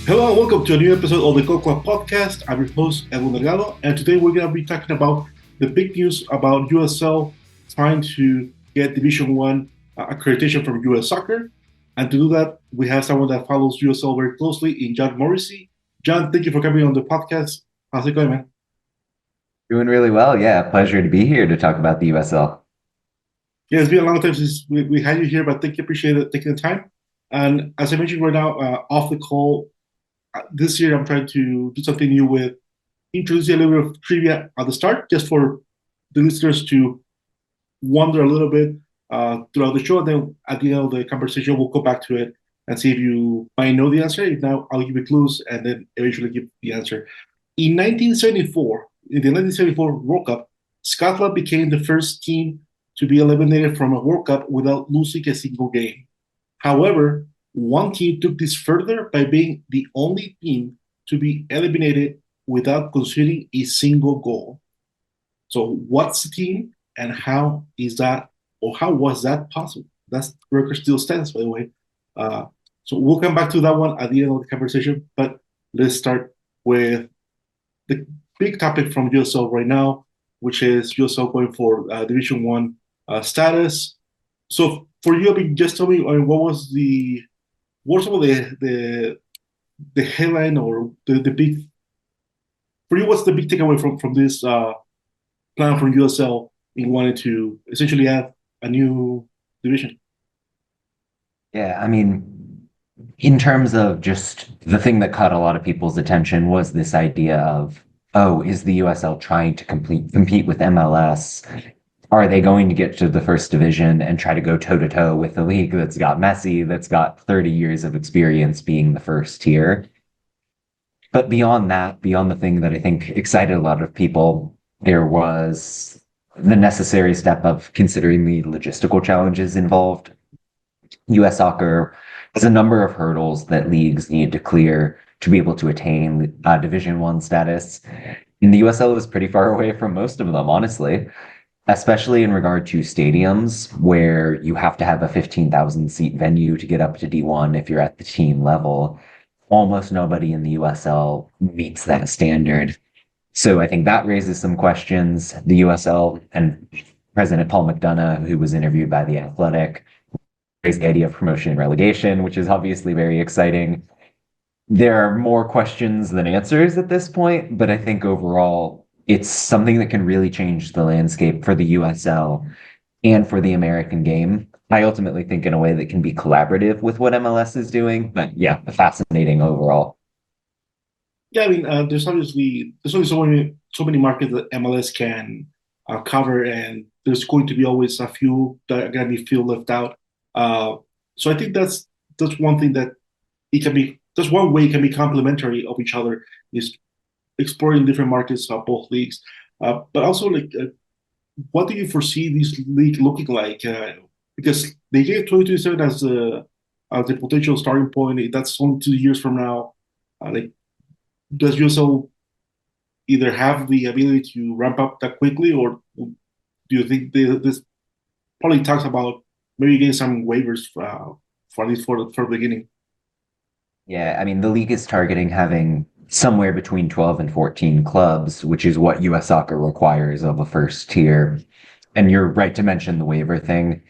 Hello and welcome to a new episode of the Go Club podcast. I'm your host, Edwin Delgado, and today we're going to be talking about the big news about USL trying to get Division One accreditation from US Soccer. And to do that, we have someone that follows USL very closely in John Morrissey. John, thank you for coming on the podcast. How's it going, man? Doing really well. Yeah, pleasure to be here to talk about the USL. Yeah, it's been a long time since we had you here, but thank you, appreciate it, taking the time. And as I mentioned right now, off the call, this year I'm trying to do something new with introduce a little bit of trivia at the start, just for the listeners to wonder a little bit throughout the show. And then at the end of the conversation, we'll go back to it and see if you might know the answer. If not, I'll give you clues and then eventually give the answer. In 1974, in the 1974 World Cup, Scotland became the first team to be eliminated from a World Cup without losing a single game. However, one team took this further by being the only team to be eliminated without conceding a single goal. So, what's the team, and how is that, or how was that possible? That's record still stands, by the way. Uh, so we'll come back to that one at the end of the conversation. But let's start with the big topic from USL right now, which is USL going for Division One status. So for you, I mean, just tell me, I mean, what were some of the headline or the big for you? What's the big takeaway from this plan from USL in wanting to essentially add a new division? Yeah, I mean, in terms of just the thing that caught a lot of people's attention was this idea of, oh, is the USL trying to compete with MLS? Are they going to get to the first division and try to go toe to toe with the league that's got Messi, that's got 30 years of experience being the first tier? But beyond that, beyond the thing that I think excited a lot of people, there was the necessary step of considering the logistical challenges involved. US soccer has a number of hurdles that leagues need to clear to be able to attain Division One status. And the USL is pretty far away from most of them, honestly, especially in regard to stadiums where you have to have a 15,000 seat venue to get up to D1 if you're at the team level. Almost nobody in the USL meets that standard. So I think that raises some questions. The USL and President Paul McDonough, who was interviewed by The Athletic, raised the idea of promotion and relegation, which is obviously very exciting. There are more questions than answers at this point, but I think overall it's something that can really change the landscape for the USL and for the American game. I ultimately think in a way that can be collaborative with what MLS is doing, but yeah, fascinating overall. Yeah, I mean, there's only so many markets that MLS can cover, and there's going to be always a few that are going to be feel left out. Uh, so I think that's one thing that it can be. That's one way it can be complementary of each other is exploring different markets of both leagues. But also, like, what do you foresee this league looking like? Because they gave 2027 as the potential starting point. That's only 2 years from now. Like, does USL either have the ability to ramp up that quickly, or do you think this probably talks about maybe getting some waivers for at least for the beginning? Yeah, I mean, the league is targeting having somewhere between 12 and 14 clubs, which is what US soccer requires of a first tier. And you're right to mention the waiver thing.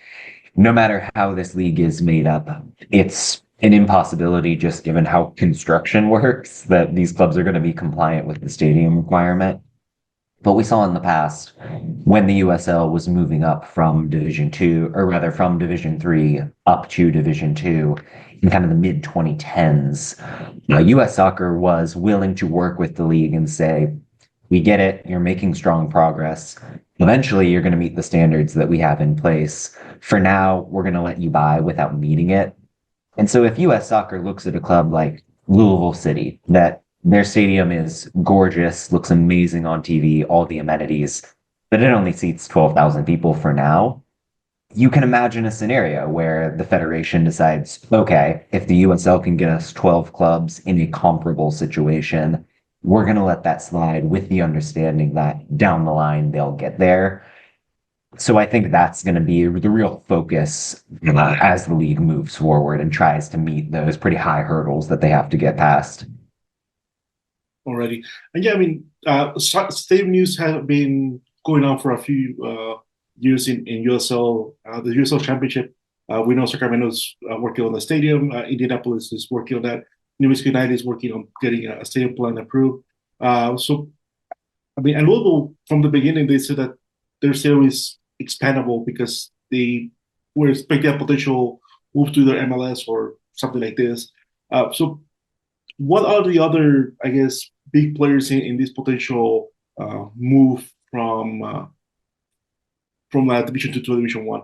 No matter how this league is made up, it's an impossibility just given how construction works that these clubs are going to be compliant with the stadium requirement. But we saw in the past when the USL was moving up from Division Two, or rather from Division Three up to Division Two in kind of the mid 2010s, US soccer was willing to work with the league and say, we get it, you're making strong progress. Eventually, you're going to meet the standards that we have in place. For now, we're going to let you buy without meeting it. And so if US soccer looks at a club like Louisville City, that their stadium is gorgeous, looks amazing on TV, all the amenities, but it only seats 12,000 people for now. You can imagine a scenario where the Federation decides, okay, if the USL can get us 12 clubs in a comparable situation, we're going to let that slide with the understanding that down the line they'll get there. So I think that's going to be the real focus as the league moves forward and tries to meet those pretty high hurdles that they have to get past. already. And yeah, I mean, stadium news has been going on for a few years in USL, the USL Championship. We know Sacramento's working on the stadium. Indianapolis is working on that. New Mexico United is working on getting a stadium plan approved. So, I mean, and Louisville, from the beginning, they said that their stadium is expandable because they were expecting a potential move to their MLS or something like this. So what are the other, I guess, big players in this potential move from Division Two to Division One?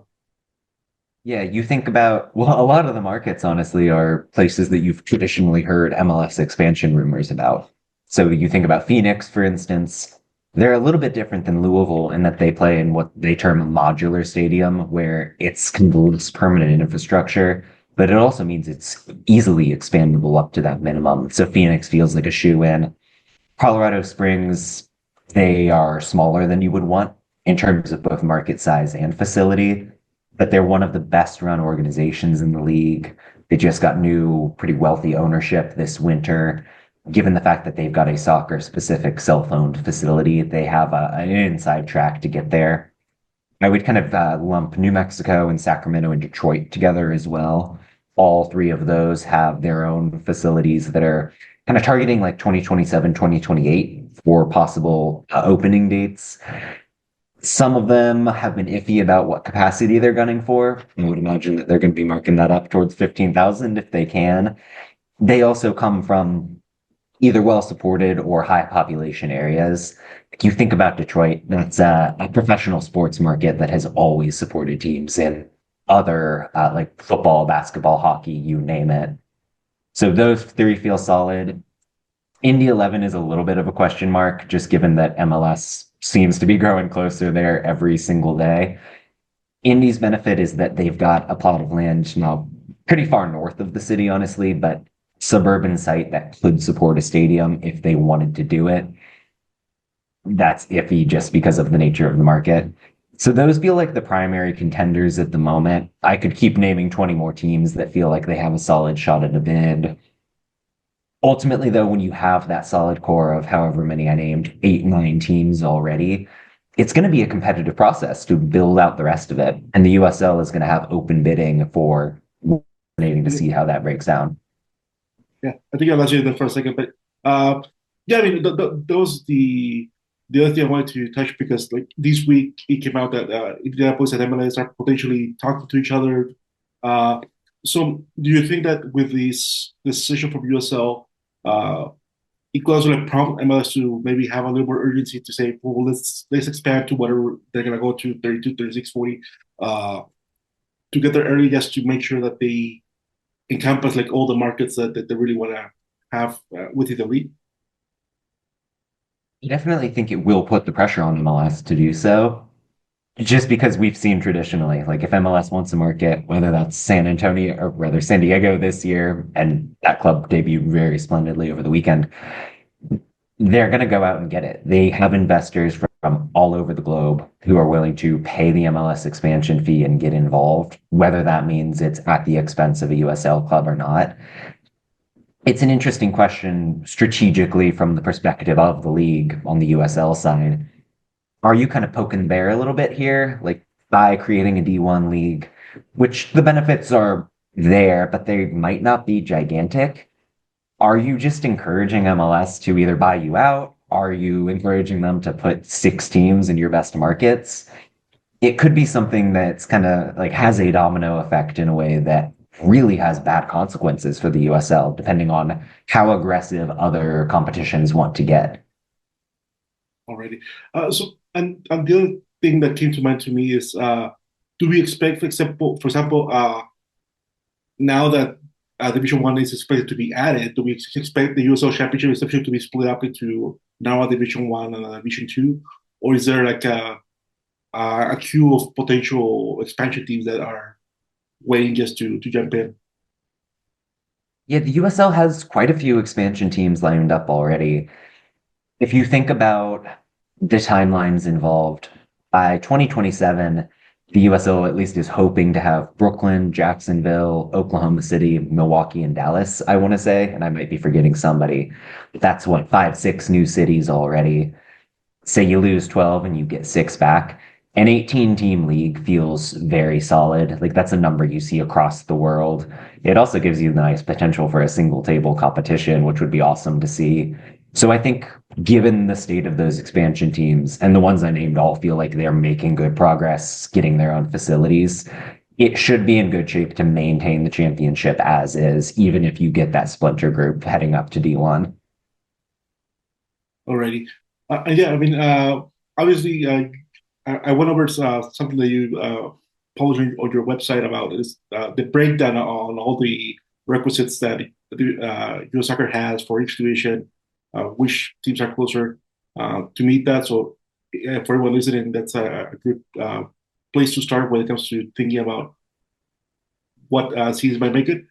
Yeah, you think about, well, a lot of the markets, honestly, are places that you've traditionally heard MLS expansion rumors about. So you think about Phoenix, for instance. They're a little bit different than Louisville in that they play in what they term a modular stadium, where it's kind of this permanent infrastructure, but it also means it's easily expandable up to that minimum. So Phoenix feels like a shoe-in. Colorado Springs, they are smaller than you would want in terms of both market size and facility, but they're one of the best run organizations in the league. They just got new, pretty wealthy ownership this winter. Given the fact that they've got a soccer specific cell phone facility, they have an inside track to get there. I would kind of lump New Mexico and Sacramento and Detroit together as well. All three of those have their own facilities that are kind of targeting like 2027, 2028 for possible opening dates. Some of them have been iffy about what capacity they're gunning for. I would imagine that they're going to be marking that up towards 15,000 if they can. They also come from either well supported or high population areas. If you think about Detroit, that's a professional sports market that has always supported teams in other like football, basketball, hockey, you name it. So those three feel solid. Indy 11 is a little bit of a question mark, just given that MLS seems to be growing closer there every single day. Indy's benefit is that they've got a plot of land now pretty far north of the city, honestly, but suburban site that could support a stadium if they wanted to do it. That's iffy just because of the nature of the market. So those feel like the primary contenders at the moment. I could keep naming 20 more teams that feel like they have a solid shot at a bid. Ultimately, though, when you have that solid core of however many I named, 8, 9 teams already, it's going to be a competitive process to build out the rest of it. And the USL is going to have open bidding for needing to see how that breaks down. Yeah, I think I lost you there for a second, but yeah, I mean, those the other thing I wanted to touch because like this week it came out that Indianapolis and MLS are potentially talking to each other. Uh, so, do you think that with this decision from USL, uh, it could also like prompt MLS to maybe have a little more urgency to say, well, let's expand to whatever they're gonna go to 32, 36, 40, to get there early just to make sure that they encompass like all the markets that they really want to have within the league. I definitely think it will put the pressure on MLS to do so. Just because we've seen traditionally, like if MLS wants a market, whether that's San Antonio or rather San Diego this year, and that club debuted very splendidly over the weekend, they're going to go out and get it. They have investors from all over the globe who are willing to pay the MLS expansion fee and get involved, whether that means it's at the expense of a USL club or not. It's an interesting question strategically from the perspective of the league on the USL side. Are you kind of poking the bear a little bit here, like by creating a D1 league, which the benefits are there, but they might not be gigantic? Are you just encouraging MLS to either buy you out? Are you encouraging them to put 6 teams in your best markets? It could be something that's kind of like has a domino effect in a way that really has bad consequences for the USL, depending on how aggressive other competitions want to get. Already. And the other thing that came to mind to me is, do we expect, for example, now that Division One is expected to be added, do we expect the USL Championship essentially to be split up into now a Division One and a Division Two, or is there like a queue of potential expansion teams that are waiting just to jump in? Yeah, the USL has quite a few expansion teams lined up already. If you think about the timelines involved, by 2027, the USL at least is hoping to have Brooklyn, Jacksonville, Oklahoma City, Milwaukee, and Dallas, I want to say, and I might be forgetting somebody. That's what, five, six new cities already. Say you lose 12 and you get six back. An 18 team league feels very solid. Like that's a number you see across the world. It also gives you the nice potential for a single table competition, which would be awesome to see. So I think given the state of those expansion teams and the ones I named all feel like they're making good progress, getting their own facilities, it should be in good shape to maintain the championship as is, even if you get that splinter group heading up to D1. Alrighty. Yeah, I mean, obviously, I went over something that you published on your website about is the breakdown on all the requisites that the US Soccer has for each division, which teams are closer to meet that. So, for everyone listening, that's a good place to start when it comes to thinking about what cities might make it.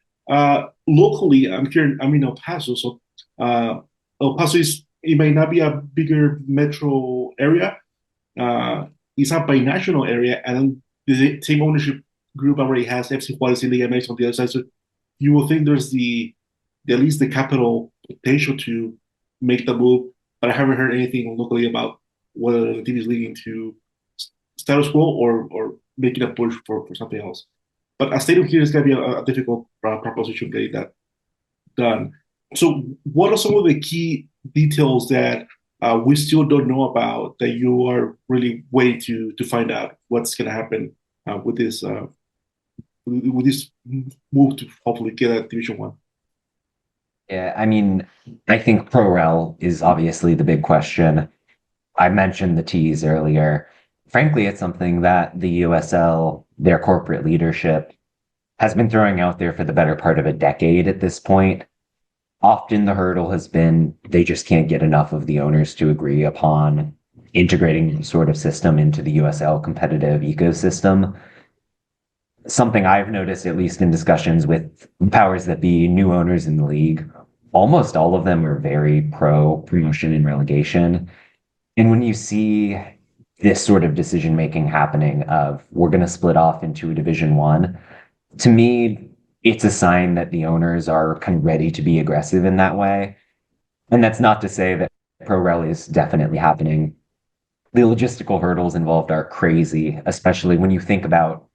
Locally, I'm in El Paso, so El Paso is it may not be a bigger metro area. It's a binational area, and the same ownership group already has FC Juarez and Liga MX on the other side. So you will think there's the at least the capital potential to make the move, but I haven't heard anything locally about whether the team is leading to status quo or making a push for something else. But a stadium here is going to be a difficult proposition getting that done. So, what are some of the key details that we still don't know about that you are really waiting to find out what's going to happen with this move to hopefully get a Division One? Yeah, I mean, I think Pro-Rel is obviously the big question. I mentioned the T's earlier. Frankly, it's something that the USL, their corporate leadership, has been throwing out there for the better part of a decade at this point. Often the hurdle has been they just can't get enough of the owners to agree upon integrating the sort of system into the USL competitive ecosystem. Something I've noticed, at least in discussions with powers that be, new owners in the league, almost all of them are very pro promotion and relegation. And when you see this sort of decision making happening of we're going to split off into a Division One, to me, it's a sign that the owners are kind of ready to be aggressive in that way. And that's not to say that pro rally is definitely happening. The logistical hurdles involved are crazy, especially when you think about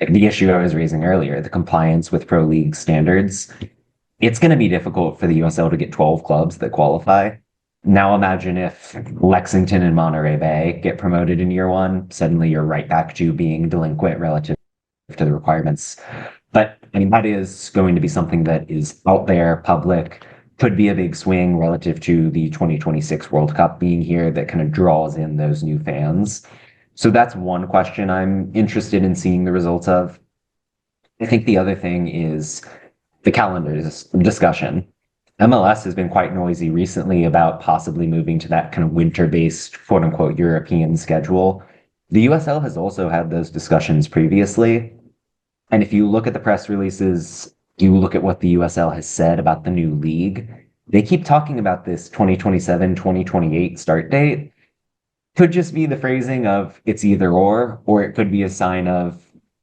like, the issue I was raising earlier, the compliance with pro league standards. It's going to be difficult for the USL to get 12 clubs that qualify. Now imagine if Lexington and Monterey Bay get promoted in year one, suddenly you're right back to being delinquent relative to the requirements. But I mean, that is going to be something that is out there, public, could be a big swing relative to the 2026 World Cup being here that kind of draws in those new fans. So that's one question I'm interested in seeing the results of. I think the other thing is the calendars discussion. MLS has been quite noisy recently about possibly moving to that kind of winter-based, quote unquote, European schedule. The USL has also had those discussions previously. And if you look at the press releases, you look at what the USL has said about the new league, they keep talking about this 2027, 2028 start date. Could just be the phrasing of it's either or it could be a sign of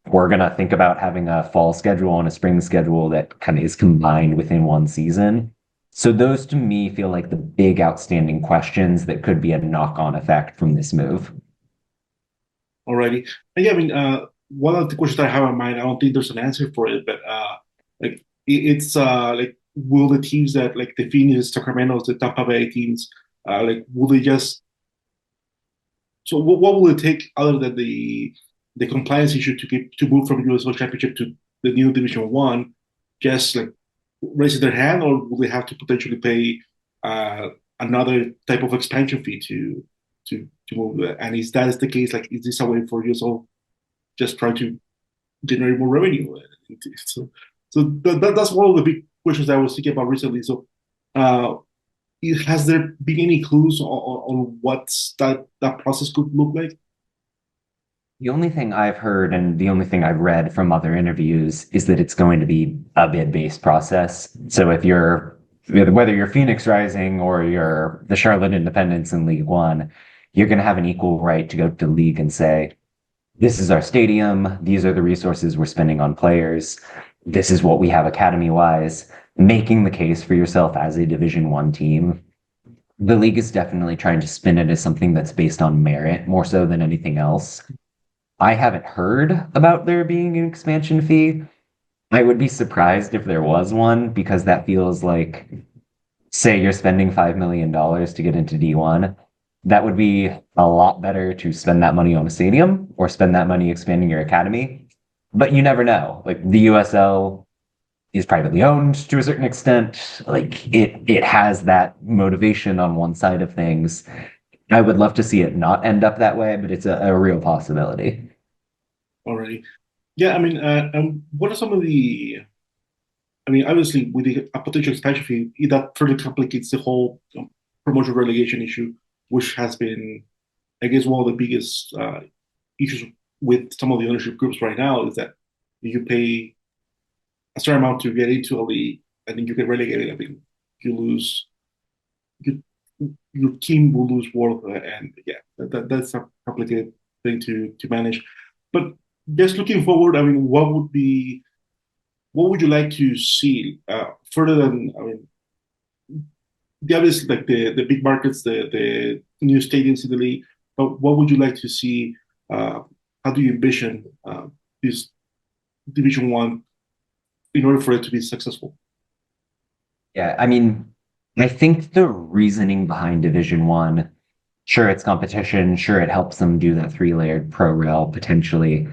we're going to think about having a fall schedule and a spring schedule that kind of is combined within one season. So those to me feel like the big outstanding questions that could be a knock-on effect from this move. Alrighty. And yeah, I mean, one of the questions that I have in mind, I don't think there's an answer for it, but like it's like will the teams that like the Phoenix, Sacramento, the Tampa Bay teams, like will they just so what will it take other than the compliance issue to move from USL Championship to the new Division One? Just like raising their hand, or will they have to potentially pay uh, another type of expansion fee to move? And is that is the case, like is this a way for USL just try to generate more revenue? So, that's one of the big questions I was thinking about recently. So, uh, has there been any clues on what that process could look like? The only thing I've heard and the only thing I've read from other interviews is that it's going to be a bid-based process. So if you're whether you're Phoenix Rising or you're the Charlotte Independents in League One, you're going to have an equal right to go to the league and say, this is our stadium. These are the resources we're spending on players. This is what we have academy wise, making the case for yourself as a Division One team. The league is definitely trying to spin it as something that's based on merit more so than anything else. I haven't heard about there being an expansion fee. I would be surprised if there was one because that feels like, say you're spending $5 million to get into D1. That would be a lot better to spend that money on a stadium or spend that money expanding your academy. But you never know. Like the USL is privately owned to a certain extent. Like it has that motivation on one side of things. I would love to see it not end up that way, but it's a real possibility. already. Yeah, I mean, what are some of the? I mean, obviously, with a potential expansion fee, that further complicates the whole promotion relegation issue, which has been, I guess, one of the biggest issues with some of the ownership groups right now is that you pay a certain amount to get into a league, and then you get relegated. I mean, you lose, you, your team will lose worth, and yeah, that's a complicated thing to manage. But just looking forward, I mean, what would you like to see further than I mean the obvious like the big markets, the new stadiums in the league, but what would you like to see? How do you envision this Division One in order for it to be successful? Yeah, I mean, I think the reasoning behind Division One, sure, it's competition, sure, it helps them do that three-layered pro rel potentially.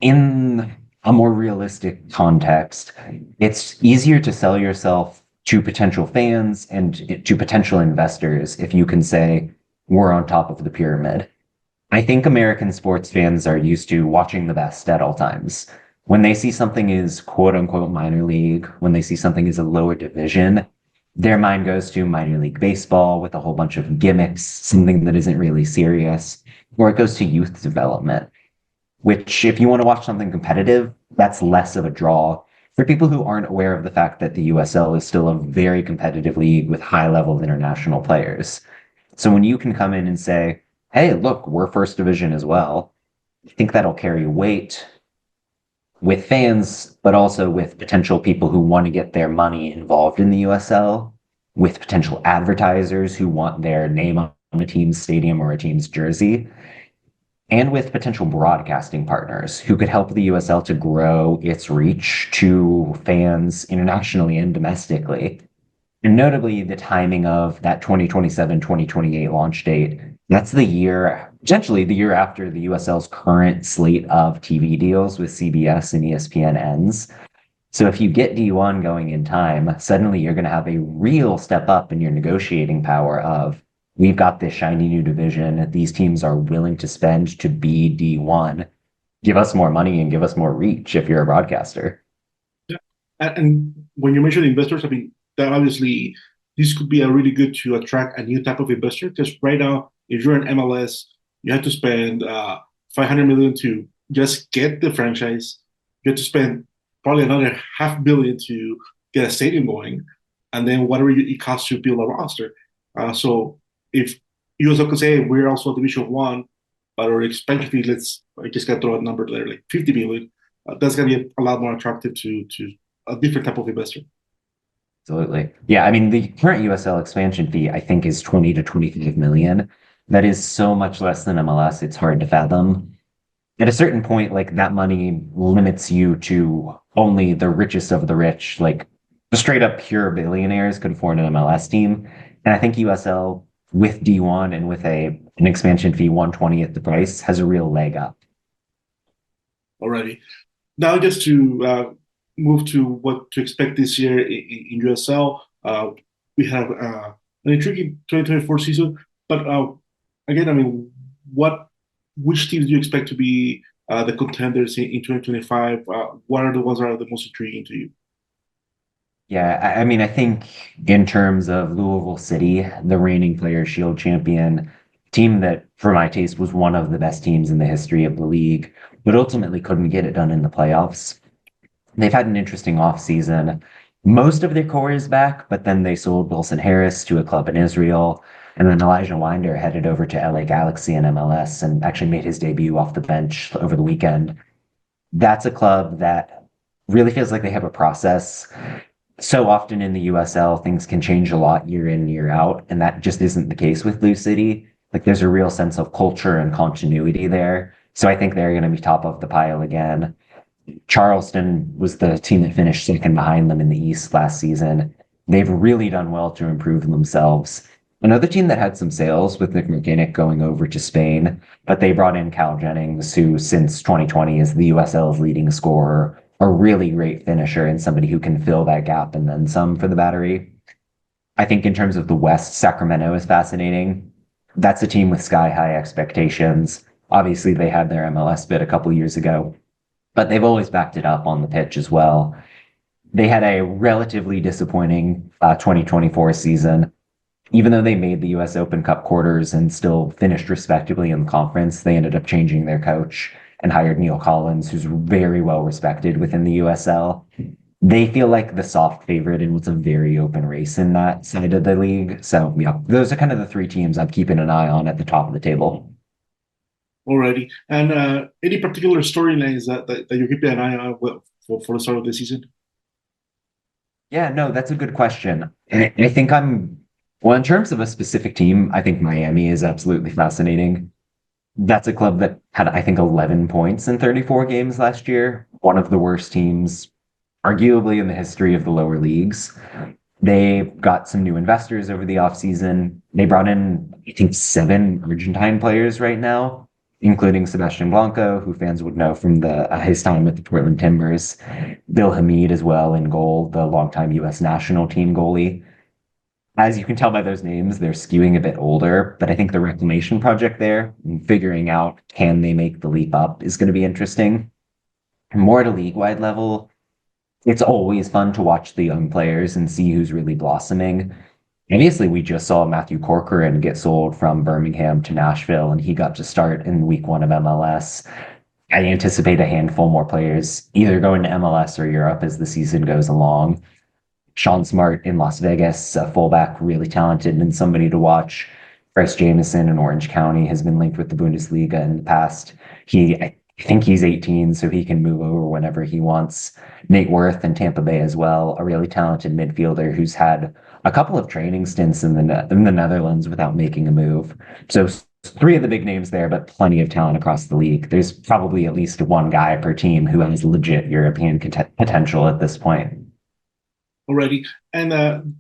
In a more realistic context, it's easier to sell yourself to potential fans and to potential investors if you can say, we're on top of the pyramid. I think American sports fans are used to watching the best at all times. When they see something is quote unquote minor league, when they see something is a lower division, their mind goes to minor league baseball with a whole bunch of gimmicks, something that isn't really serious, or it goes to youth development, which if you want to watch something competitive, that's less of a draw for people who aren't aware of the fact that the USL is still a very competitive league with high level international players. So when you can come in and say, hey, look, we're first division as well, I think that'll carry weight with fans, but also with potential people who want to get their money involved in the USL, with potential advertisers who want their name on a team's stadium or a team's jersey, and with potential broadcasting partners who could help the USL to grow its reach to fans internationally and domestically. And notably, the timing of that 2027-2028 launch date, that's the year, potentially the year after the USL's current slate of TV deals with CBS and ESPN ends. So if you get D1 going in time, suddenly you're going to have a real step up in your negotiating power of, we've got this shiny new division. These teams are willing to spend to be D1. Give us more money and give us more reach if you're a broadcaster. Yeah, and when you mention investors, I mean that obviously this could be a really good to attract a new type of investor because right now, if you're an MLS, you have to spend 500 million to just get the franchise. You have to spend probably another half billion to get a stadium going, and then whatever it costs to build a roster. So if USL could say we're also Division One, but our expansion fee, let's I just got to throw a number there, like 50 million. That's gonna be a lot more attractive to a different type of investor. Absolutely. Yeah, I mean, the current USL expansion fee, I think, is 20 to 25 million. That is so much less than MLS, it's hard to fathom. At a certain point, like that money limits you to only the richest of the rich, like the straight up pure billionaires could afford an MLS team. And I think USL with D1 and with an expansion fee 1/20th the price has a real leg up. Already. Now, just to move to what to expect this year in USL, we have an intriguing 2024 season. But again, I mean, which teams do you expect to be the contenders in 2025? What are the ones that are the most intriguing to you? Yeah, I mean, I think in terms of Louisville City, the reigning Players Shield champion, team that, for my taste, was one of the best teams in the history of the league, but ultimately couldn't get it done in the playoffs. They've had an interesting offseason. Most of their core is back, but then they sold Wilson Harris to a club in Israel. And then Elijah Winder headed over to LA Galaxy in MLS and actually made his debut off the bench over the weekend. That's a club that really feels like they have a process. So often in the USL, things can change a lot year in, year out, and that just isn't the case with Blue City. Like there's a real sense of culture and continuity there. So I think they're going to be top of the pile again. Charleston was the team that finished second behind them in the East last season. They've really done well to improve themselves. Another team that had some sales with Nick Mercanic going over to Spain, but they brought in Cal Jennings, who since 2020 is the USL's leading scorer, a really great finisher and somebody who can fill that gap and then some for the Battery. I think in terms of the West, Sacramento is fascinating. That's a team with sky high expectations. Obviously, they had their MLS bid a couple years ago, but they've always backed it up on the pitch as well. They had a relatively disappointing 2024 season. Even though they made the US Open Cup quarters and still finished respectably in the conference, they ended up changing their coach and hired Neil Collins, who's very well respected within the USL. They feel like the soft favorite and was a very open race in that side of the league. So, yeah, those are kind of the three teams I'm keeping an eye on at the top of the table. already. And any particular storylines that you're keeping an eye on for the start of the season? Yeah, no, that's a good question. I think well, in terms of a specific team, I think Miami is absolutely fascinating. That's a club that had, I think, 11 points in 34 games last year. One of the worst teams, arguably, in the history of the lower leagues. They got some new investors over the offseason. They brought in, I think, 7 Argentine players right now, including Sebastian Blanco, who fans would know from his time at the Portland Timbers. Bill Hamid as well in goal, the longtime U.S. national team goalie. As you can tell by those names, they're skewing a bit older, but I think the reclamation project there, and figuring out can they make the leap up, is going to be interesting. More at a league-wide level, it's always fun to watch the young players and see who's really blossoming. Obviously, we just saw Matthew Corcoran get sold from Birmingham to Nashville, and he got to start in week 1 of MLS. I anticipate a handful more players either going to MLS or Europe as the season goes along. Sean Smart in Las Vegas, a fullback, really talented and somebody to watch. Bryce Jamison in Orange County has been linked with the Bundesliga in the past. I think he's 18, so he can move over whenever he wants. Nate Worth in Tampa Bay as well, a really talented midfielder who's had a couple of training stints in the Netherlands without making a move. So 3 of the big names there, but plenty of talent across the league. There's probably at least one guy per team who has legit European potential at this point. Already. And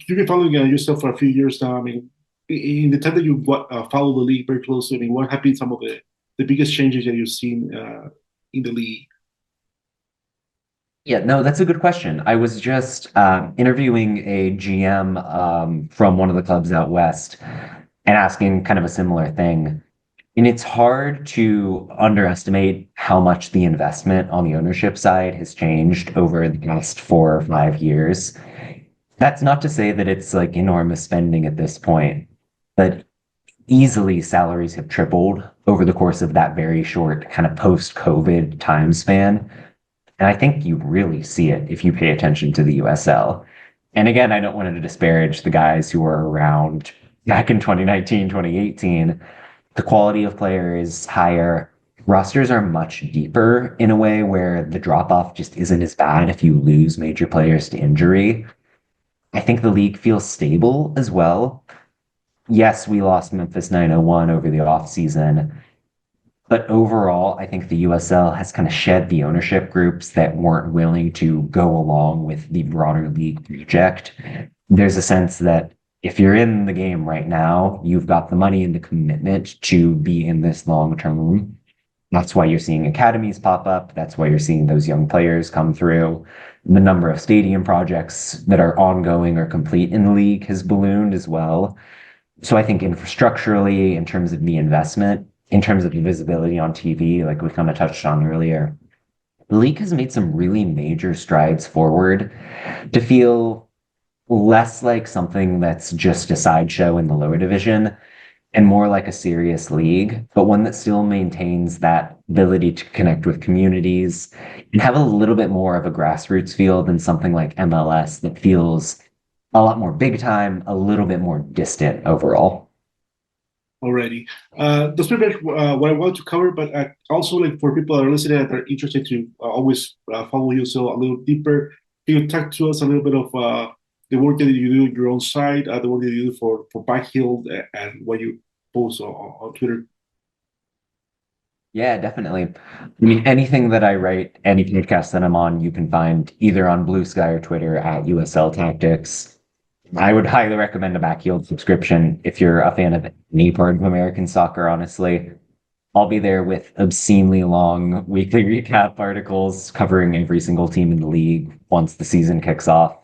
you've been following yourself for a few years now. I mean, in the time that you follow the league very closely, I mean, what have been some of the biggest changes that you've seen in the league? Yeah, no, that's a good question. I was just interviewing a GM from one of the clubs out west and asking kind of a similar thing. And it's hard to underestimate how much the investment on the ownership side has changed over the past 4 or 5 years. That's not to say that it's like enormous spending at this point, but easily salaries have tripled over the course of that very short kind of post-COVID time span. And I think you really see it if you pay attention to the USL. And again, I don't want to disparage the guys who were around back in 2019, 2018. The quality of player is higher. Rosters are much deeper in a way where the drop-off just isn't as bad if you lose major players to injury. I think the league feels stable as well. Yes, we lost Memphis 901 over the offseason, but overall, I think the USL has kind of shed the ownership groups that weren't willing to go along with the broader league project. There's a sense that if you're in the game right now, you've got the money and the commitment to be in this long term. That's why you're seeing academies pop up. That's why you're seeing those young players come through. The number of stadium projects that are ongoing or complete in the league has ballooned as well. So I think infrastructurally, in terms of the investment, in terms of the visibility on TV, like we kind of touched on earlier, the league has made some really major strides forward to feel less like something that's just a sideshow in the lower division and more like a serious league, but one that still maintains that ability to connect with communities and have a little bit more of a grassroots feel than something like MLS that feels a lot more big time, a little bit more distant overall. already. That's pretty much what I want to cover, but also like for people that are listening that are interested to always follow you so a little deeper, can you talk to us a little bit of the work that you do on your own side, the work that you do for Backhill and what you post on Twitter? Yeah, definitely. I mean, anything that I write, any podcast that I'm on, you can find either on Blue Sky or Twitter at USL Tactics. I would highly recommend a Backyard subscription if you're a fan of any part of American soccer, honestly. I'll be there with obscenely long weekly recap articles covering every single team in the league once the season kicks off.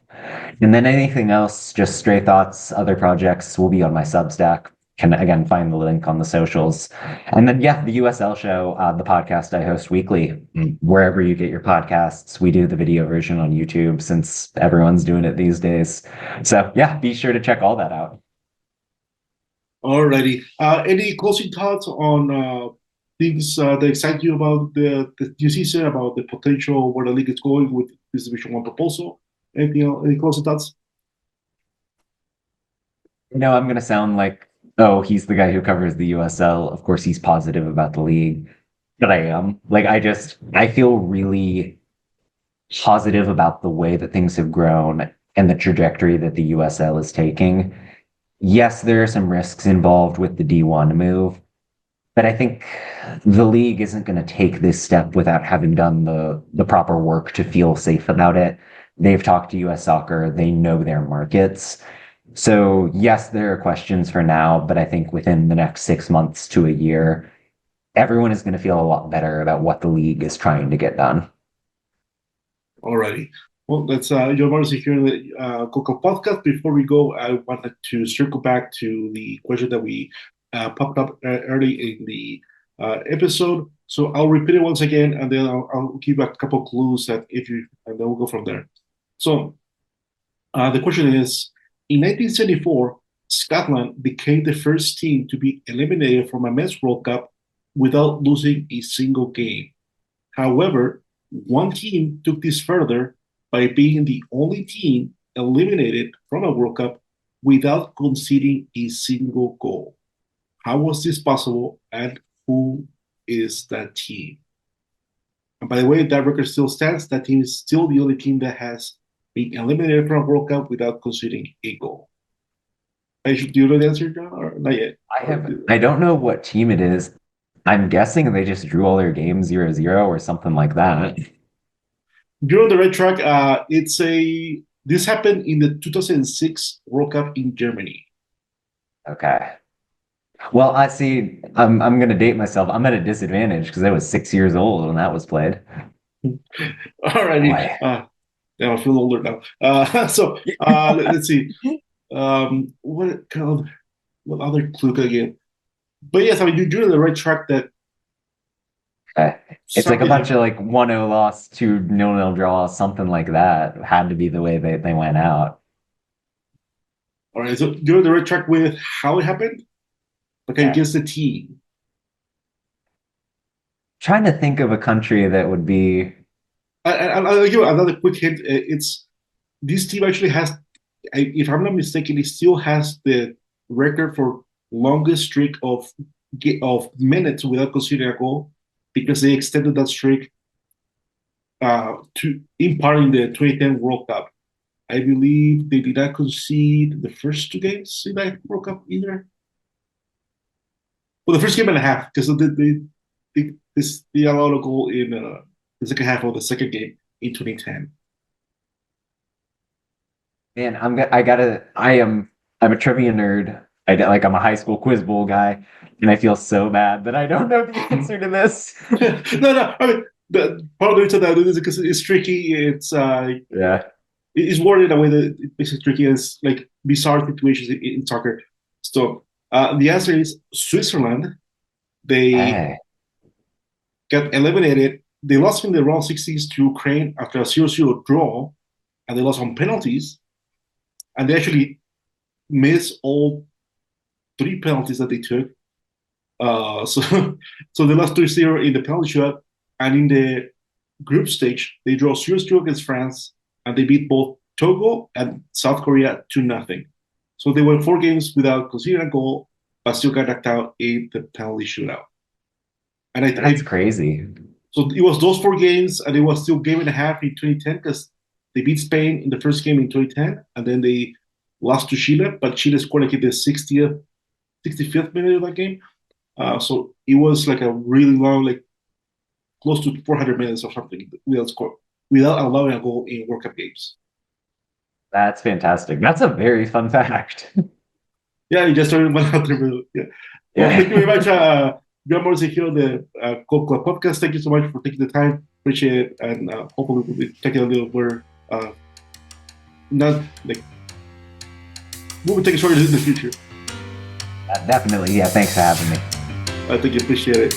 And then anything else, just stray thoughts, other projects will be on my Substack. Can again find the link on the socials. And then, yeah, the USL show, the podcast I host weekly, wherever you get your podcasts. We do the video version on YouTube since everyone's doing it these days. So, yeah, be sure to check all that out. Alrighty. Any closing thoughts on things that excite you about the new season, about the potential where the league is going with this Division One proposal? Anything else, any closing thoughts? I'm going to sound like, oh, he's the guy who covers the USL. Of course, he's positive about the league, but I am. I feel really positive about the way that things have grown and the trajectory that the USL is taking. Yes, there are some risks involved with the D1 move, but I think the league isn't going to take this step without having done the proper work to feel safe about it. They've talked to US Soccer, they know their markets. So, yes, there are questions for now, but I think within the next 6 months to a year, everyone is going to feel a lot better about what the league is trying to get done. Alrighty. Well, that's John Morrissey here in the Coco podcast. Before we go, I wanted to circle back to the question that we popped up early in the episode. So I'll repeat it once again, and then I'll give a couple clues that if you, and then we'll go from there. So the question is, in 1974, Scotland became the first team to be eliminated from a Men's World Cup without losing a single game. However, one team took this further by being the only team eliminated from a World Cup without conceding a single goal. How was this possible, and who is that team? And by the way, that record still stands. That team is still the only team that has been eliminated from a World Cup without conceding a goal. Do you know the answer, John, or not yet? I don't know what team it is. I'm guessing they just drew all their games 0-0 or something like that. You're on the right track. This happened in the 2006 World Cup in Germany. Okay. Well, I see. I'm gonna date myself. I'm at a disadvantage because I was 6 years old when that was played. Alrighty. Boy. Yeah, I feel older now. Let's see. What kind of what other clue could I get? But yes, I mean you're on the right track. That It's like a something bunch of like 1-0 loss, 2-0 draw, something like that. Had to be the way they went out. all right. So you're on the right track with how it happened. Like I Yeah. guess the team. Trying to think of a country that would be I'll give you another quick hint. It's this team actually has, if I'm not mistaken, it still has the record for longest streak of minutes without conceding a goal because they extended that streak to in part in the 2010 World Cup. I believe they did not concede the first two games in that World Cup either. Well, the first game and a half because they allowed a goal in the second half of the second game in 2010. man. I'm a trivia nerd. I'm a high school quiz bowl guy, and I feel so bad that I don't know the answer to this. No. I mean, part of the reason that I do this is because it's tricky. Yeah. It's worded in a way that it makes it tricky. It's like bizarre situations in soccer. So the answer is Switzerland. They Hey. got eliminated. They lost in the round 16s to Ukraine after a 0-0 draw, and they lost on penalties. And they actually missed all three penalties that they took. So so they lost 3-0 in the penalty shot, and in the group stage, they draw 0-0 against France, and they beat both Togo and South Korea 2-0. So they went four games without conceding a goal, but still got knocked out in the penalty shootout. And That's crazy. so it was those 4 games, and it was still game and a half in 2010 because they beat Spain in the first game in 2010, and then they lost to Chile, but Chile scored like in the 60th, 65th minute of that game. So it was like a really long, like close to 400 minutes or something without allowing a goal in World Cup games. That's fantastic. That's a very fun fact. Yeah, it just started 100 minutes. Yeah. Well, thank you very Yeah. much, John Morrissey here on the Cold Club podcast. Thank you so much for taking the time. Appreciate it, and hopefully we'll be taking a little more, not like we'll be taking shorter in the future. Definitely. Yeah. Thanks for having me. I think you appreciate it.